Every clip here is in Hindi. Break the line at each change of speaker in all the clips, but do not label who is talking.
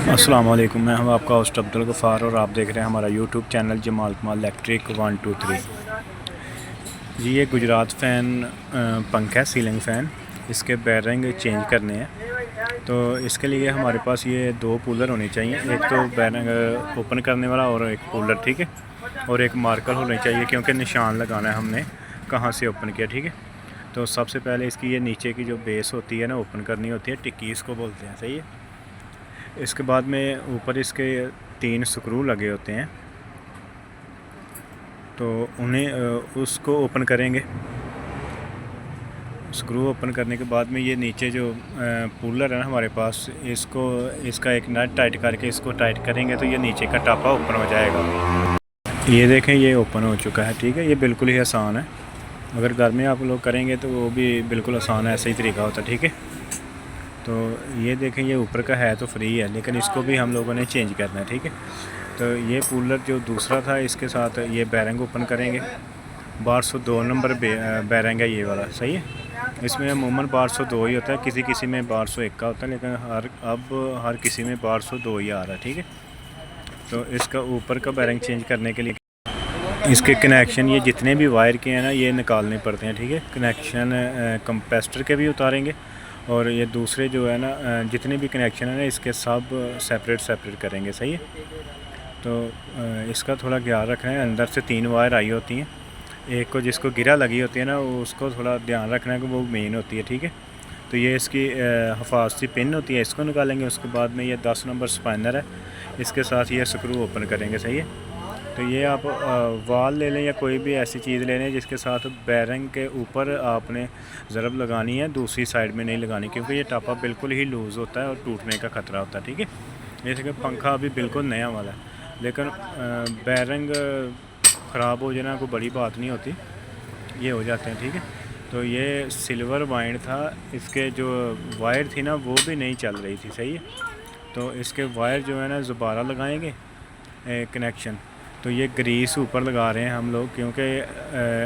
अस्सलाम वालेकुम, मैं हूं आपका होस्ट अब्दुल गफ़ार और आप देख रहे हैं हमारा यूट्यूब चैनल जमाल कमाल इलेक्ट्रिक 123। जी ये गुजरात फ़ैन पंखा है, सीलिंग फ़ैन। इसके बैरिंग चेंज करने हैं तो इसके लिए हमारे पास ये दो पुलर होने चाहिए, एक तो बैरिंग ओपन करने वाला और एक पुलर, ठीक है। और एक मार्कर होना चाहिए क्योंकि निशान लगाना है हमने कहाँ से ओपन किया, ठीक है। तो सबसे पहले इसकी ये नीचे की जो बेस होती है ना, ओपन करनी होती है, टिक्की इसको बोलते हैं, सही है। इसके बाद में ऊपर इसके 3 स्क्रू लगे होते हैं, तो उन्हें उसको ओपन करेंगे। स्क्रू ओपन करने के बाद में ये नीचे जो पुलर है ना हमारे पास, इसका एक नट टाइट करके इसको टाइट करेंगे तो ये नीचे का टापा ओपन हो जाएगा। ये देखें, ये ओपन हो चुका है, ठीक है। ये बिल्कुल ही आसान है, अगर घर में आप लोग करेंगे तो वो भी बिल्कुल आसान है, ऐसा ही तरीका होता है, ठीक है। तो ये देखें, ये ऊपर का है तो फ्री है, लेकिन इसको भी हम लोगों ने चेंज करना है, ठीक है। तो ये कूलर जो दूसरा था, इसके साथ ये बैरिंग ओपन करेंगे। 1202 नंबर बैरिंग है ये वाला, सही है। इसमें अमूमन 1202 ही होता है, किसी किसी में 1201 का होता है, लेकिन हर किसी में 1202 ही आ रहा है, ठीक है। तो इसका ऊपर का बैरिंग चेंज करने के लिए इसके कनेक्शन ये जितने भी वायर के हैं ना, ये निकालने पड़ते हैं, ठीक है। कनेक्शन कंप्रेसर के भी उतारेंगे और ये दूसरे जो है ना जितने भी कनेक्शन है ना, इसके सब सेपरेट करेंगे, सही है। तो इसका थोड़ा ख्याल रखना है। अंदर से 3 वायर आई होती हैं, एक को जिसको गिरा लगी होती है ना, उसको थोड़ा ध्यान रखना है कि वो मेन होती है, ठीक है। तो ये इसकी हिफाजती पिन होती है, इसको निकालेंगे। उसके बाद में ये 10 नंबर स्पाइनर है, इसके साथ ये स्क्रू ओपन करेंगे, सही है। तो ये आप वाल ले लें या कोई भी ऐसी चीज़ ले लें जिसके साथ बैरिंग के ऊपर आपने ज़रब लगानी है, दूसरी साइड में नहीं लगानी, क्योंकि ये टापा बिल्कुल ही लूज़ होता है और टूटने का ख़तरा होता है, ठीक है। जैसे कि पंखा अभी बिल्कुल नया वाला है, लेकिन बैरिंग ख़राब हो जाना कोई बड़ी बात नहीं होती, ये हो जाते हैं, ठीक है। तो ये सिल्वर वाइन था, इसके जो वायर थी ना वो भी नहीं चल रही थी, सही है। तो इसके वायर जो है ना दोबारा लगाएंगे कनेक्शन। तो ये ग्रीस ऊपर लगा रहे हैं हम लोग, क्योंकि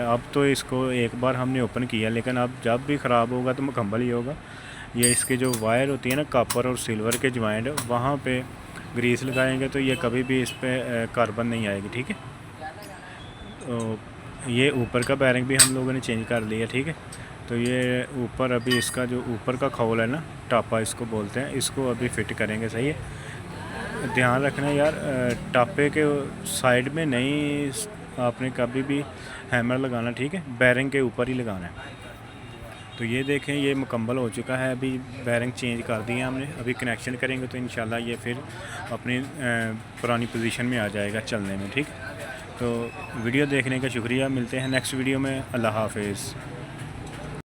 अब तो इसको एक बार हमने ओपन किया, लेकिन अब जब भी ख़राब होगा तो मुकम्मल ही होगा। ये इसके जो वायर होती है ना, कॉपर और सिल्वर के जॉइंट, वहाँ पे ग्रीस लगाएंगे तो ये कभी भी इस पर कार्बन नहीं आएगी, ठीक है। तो ये ऊपर का बैरिंग भी हम लोगों ने चेंज कर लिया, ठीक है। तो ये ऊपर अभी इसका जो ऊपर का खौल है ना, टापा इसको बोलते हैं, इसको अभी फिट करेंगे, सही है। ध्यान रखना यार, टापे के साइड में नहीं आपने कभी भी हैमर लगाना, ठीक है। बैरिंग के ऊपर ही लगाना है। तो ये देखें, ये मुकम्मल हो चुका है, अभी बैरिंग चेंज कर दिए हमने। अभी कनेक्शन करेंगे तो इंशाल्लाह ये फिर अपनी पुरानी पोजीशन में आ जाएगा चलने में, ठीक। तो वीडियो देखने का शुक्रिया, मिलते हैं नेक्स्ट वीडियो में। अल्लाह हाफिज़।